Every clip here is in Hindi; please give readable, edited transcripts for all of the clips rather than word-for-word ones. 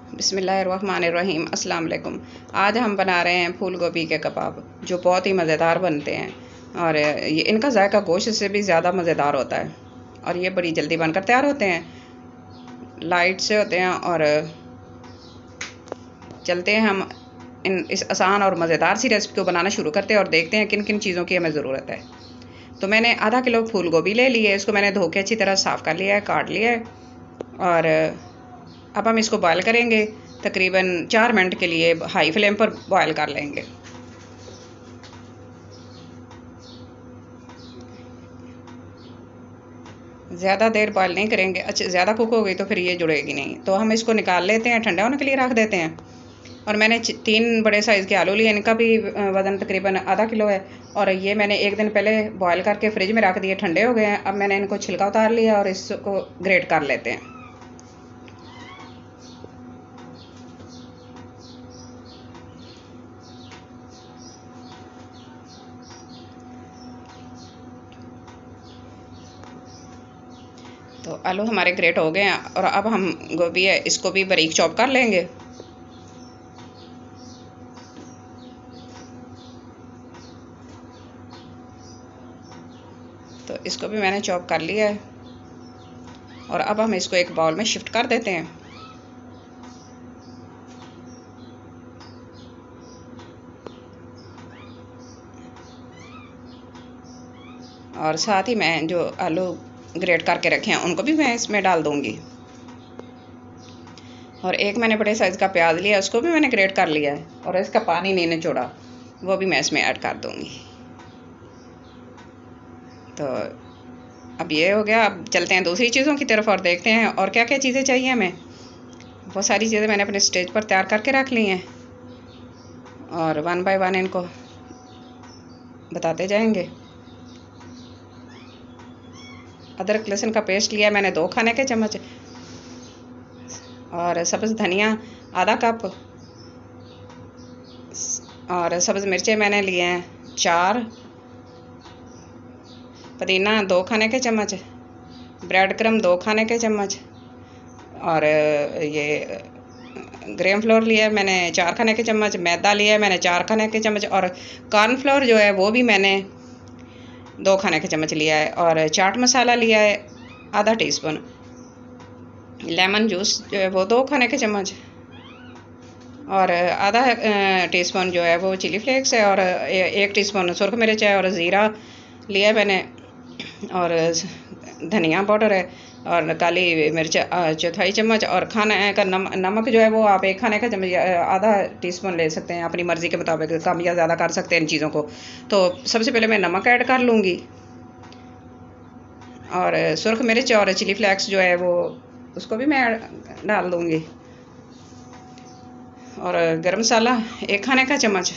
बिस्मिल्लाहिर्रहमानिर्रहीम। अस्सलाम वालेकुम। आज हम बना रहे हैं फूल गोभी के कबाब, जो बहुत ही मज़ेदार बनते हैं और ये इनका जायका गोश्त से भी ज़्यादा मज़ेदार होता है और ये बड़ी जल्दी बनकर तैयार होते हैं, लाइट से होते हैं। और चलते हैं हम इस आसान और मज़ेदार सी रेसिपी को बनाना शुरू करते हैं और देखते हैं किन किन चीज़ों की हमें ज़रूरत है। तो मैंने आधा किलो फूल गोभी ले ली है, इसको मैंने धो के अच्छी तरह साफ़ कर लिया है, काट लिया है। और अब हम इसको बॉयल करेंगे, तकरीबन 4 मिनट के लिए हाई फ्लेम पर बॉयल कर लेंगे। ज़्यादा देर बॉयल नहीं करेंगे, अच्छा ज़्यादा कुक हो गई तो फिर ये जुड़ेगी नहीं। तो हम इसको निकाल लेते हैं, ठंडा होने के लिए रख देते हैं। और मैंने 3 बड़े साइज़ के आलू लिए, इनका भी वज़न तकरीबन आधा किलो है। और ये मैंने एक दिन पहले बॉयल करके फ्रिज में रख दिए, ठंडे हो गए हैं। अब मैंने इनको छिलका उतार लिया और इसको ग्रेट कर लेते हैं। तो आलू हमारे ग्रेट हो गए हैं और अब हम गोभी है इसको भी बारीक चॉप कर लेंगे। तो इसको भी मैंने चॉप कर लिया है और अब हम इसको एक बाउल में शिफ्ट कर देते हैं। और साथ ही मैं जो आलू ग्रेट करके रखे हैं उनको भी मैं इसमें डाल दूंगी। और एक मैंने बड़े साइज़ का प्याज लिया, उसको भी मैंने ग्रेट कर लिया है और इसका पानी नहीं निचोड़ा, वो भी मैं इसमें ऐड कर दूंगी। तो अब ये हो गया। अब चलते हैं दूसरी चीज़ों की तरफ और देखते हैं और क्या क्या चीज़ें चाहिए हमें। बहुत सारी चीज़ें मैंने अपने स्टेज पर तैयार करके रख ली हैं और 1 बाय 1 इनको बताते जाएंगे। अदरक लहसुन का पेस्ट लिया मैंने 2 खाने के चम्मच, और सब्ज़ धनिया आधा कप, और सब्ज़ मिर्चें मैंने लिए हैं 4, पुदीना 2 खाने के चम्मच, ब्रेड क्रम्ब 2 खाने के चम्मच, और ये ग्रेम फ्लोर लिया है मैंने 4 खाने के चम्मच, मैदा लिया है मैंने 4 खाने के चम्मच, और कॉर्नफ्लोर जो है वो भी मैंने 2 खाने के चम्मच लिया है, और चाट मसाला लिया है आधा टीस्पून, लेमन जूस जो है वो 2 खाने के चम्मच, और आधा टीस्पून जो है वो चिली फ्लेक्स है, और 1 टीस्पून सुरख मिर्च है, और ज़ीरा लिया है मैंने, और धनिया पाउडर है, और काली मिर्च 1/4 चम्मच, और खाने का नमक जो है वो आप 1 खाने का चम्मच आधा टीस्पून ले सकते हैं, अपनी मर्ज़ी के मुताबिक कम या ज़्यादा कर सकते हैं इन चीज़ों को। तो सबसे पहले मैं नमक ऐड कर लूँगी, और सुरख मिर्च और चिली फ्लेक्स जो है वो उसको भी मैं डाल दूँगी, और गरम मसाला 1 खाने का चम्मच,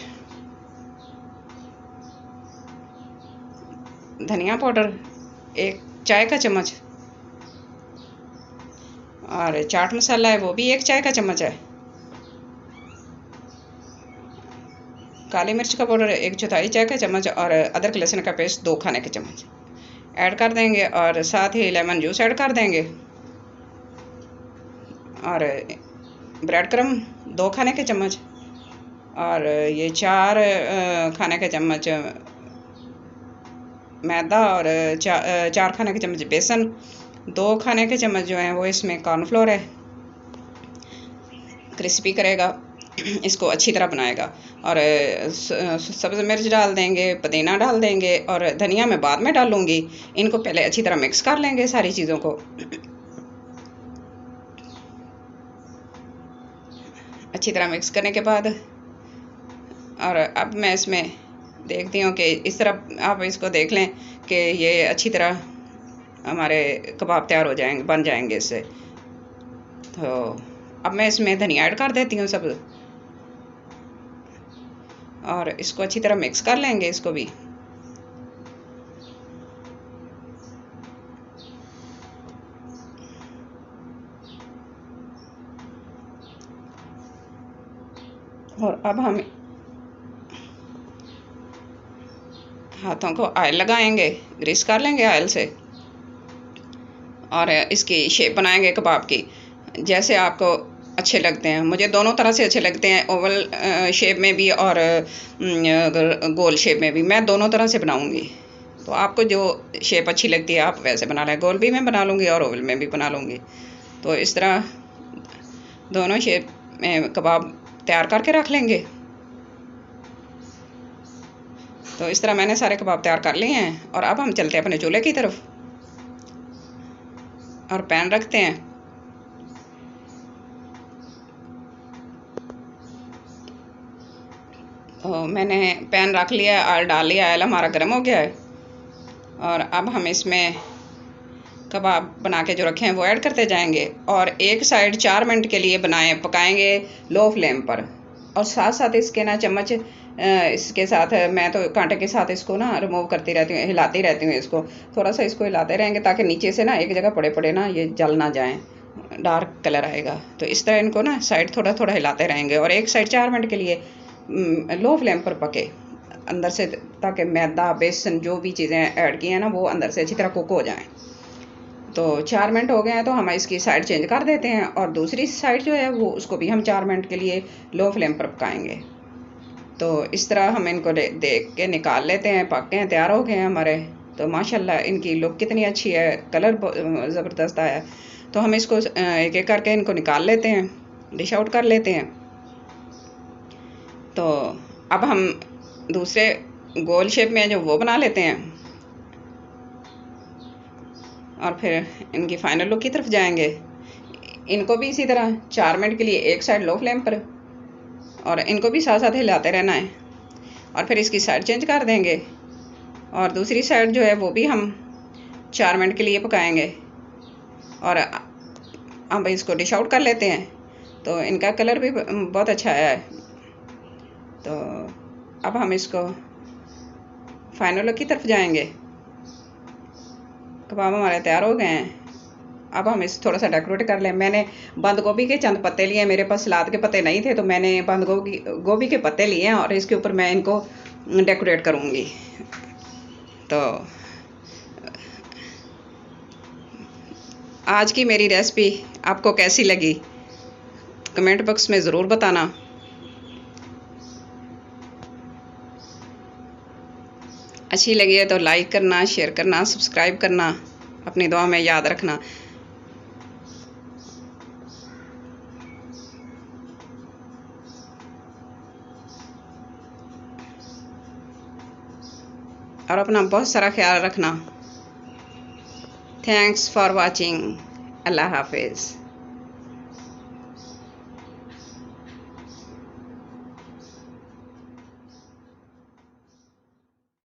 धनिया पाउडर 1 चाय का चम्मच, और चाट मसाला है वो भी 1 चाय का चम्मच है, काली मिर्च का पाउडर 1/4 चाय का चम्मच, और अदरक लहसुन का पेस्ट 2 खाने के चम्मच ऐड कर देंगे, और साथ ही लेमन जूस ऐड कर देंगे, और ब्रेड क्रम्ब 2 खाने के चम्मच, और ये 4 खाने के चम्मच मैदा, और 4 खाने के चम्मच बेसन, 2 खाने के चम्मच जो हैं वो इसमें कॉर्नफ्लोर है, क्रिस्पी करेगा, इसको अच्छी तरह बनाएगा, और सब्ज़ मिर्च डाल देंगे, पुदीना डाल देंगे, और धनिया मैं बाद में डालूँगी। इनको पहले अच्छी तरह मिक्स कर लेंगे सारी चीज़ों को। अच्छी तरह मिक्स करने के बाद, और अब मैं इसमें देखती हूँ कि इस तरह आप इसको देख लें कि ये अच्छी तरह हमारे कबाब तैयार हो जाएंगे, बन जाएंगे इससे। तो अब मैं इसमें धनिया ऐड कर देती हूँ सब, और इसको अच्छी तरह मिक्स कर लेंगे इसको भी। और अब हम हाथों को ऑयल लगाएंगे, ग्रीस कर लेंगे ऑयल से, और इसकी शेप बनाएंगे कबाब की। जैसे आपको अच्छे लगते हैं। मुझे दोनों तरह से अच्छे लगते हैं, ओवल शेप में भी और गोल शेप में भी। मैं दोनों तरह से बनाऊंगी, तो आपको जो शेप अच्छी लगती है आप वैसे बना लें। गोल भी मैं बना लूँगी और ओवल में भी बना लूँगी। तो इस तरह दोनों शेप में कबाब तैयार करके रख लेंगे। तो इस तरह मैंने सारे कबाब तैयार कर लिए हैं और अब हम चलते हैं अपने चूल्हे की तरफ और पैन रखते हैं। तो मैंने पैन रख लिया, ऑयल डाल लिया, ऑयल हमारा गर्म हो गया है और अब हम इसमें कबाब बना के जो रखे हैं वो ऐड करते जाएंगे और एक साइड 4 मिनट के लिए पकाएंगे लो फ्लेम पर। और साथ साथ इसके ना चम्मच इसके साथ मैं तो कांटे के साथ इसको ना रिमूव करती रहती हूँ, हिलाती रहती हूँ इसको। थोड़ा सा इसको हिलाते रहेंगे ताकि नीचे से ना एक जगह पड़े पड़े ना ये जल ना जाएँ, डार्क कलर आएगा। तो इस तरह इनको ना साइड थोड़ा थोड़ा हिलाते रहेंगे और एक साइड 4 मिनट के लिए लो फ्लेम पर पके अंदर से, ताकि मैदा बेसन जो भी चीज़ें ऐड की हैं ना वो अंदर से अच्छी तरह कुक हो जाएँ। तो 4 मिनट हो गए हैं तो हम इसकी साइड चेंज कर देते हैं और दूसरी साइड जो है वो उसको भी हम 4 मिनट के लिए लो फ्लेम पर पकाएंगे। तो इस तरह हम इनको देख के निकाल लेते हैं, पक गए हैं, तैयार हो गए हैं हमारे। तो माशाल्लाह इनकी लुक कितनी अच्छी है, कलर ज़बरदस्त आया है। तो हम इसको एक एक करके इनको निकाल लेते हैं, डिश आउट कर लेते हैं। तो अब हम दूसरे गोल शेप में जो वो बना लेते हैं और फिर इनकी फाइनल लुक की तरफ जाएंगे। इनको भी इसी तरह 4 मिनट के लिए एक साइड लो फ्लेम पर और इनको भी साथ साथ हिलाते रहना है और फिर इसकी साइड चेंज कर देंगे और दूसरी साइड जो है वो भी हम 4 मिनट के लिए पकाएंगे और अब इसको डिश आउट कर लेते हैं। तो इनका कलर भी बहुत अच्छा आया है। तो अब हम इसको फाइनल लुक की तरफ जाएंगे। कबाब हमारे तैयार हो गए हैं। अब हम इस थोड़ा सा डेकोरेट कर लें। मैंने बंद गोभी के चंद पत्ते लिए, मेरे पास सलाद के पत्ते नहीं थे तो मैंने बंद गोभी के पत्ते लिए हैं और इसके ऊपर मैं इनको डेकोरेट करूँगी। तो आज की मेरी रेसिपी आपको कैसी लगी कमेंट बॉक्स में ज़रूर बताना। अच्छी लगी है तो लाइक करना, शेयर करना, सब्सक्राइब करना, अपनी दुआ में याद रखना। और अपना बहुत सारा ख्याल रखना। Thanks for watching. अल्लाह हाफिज़।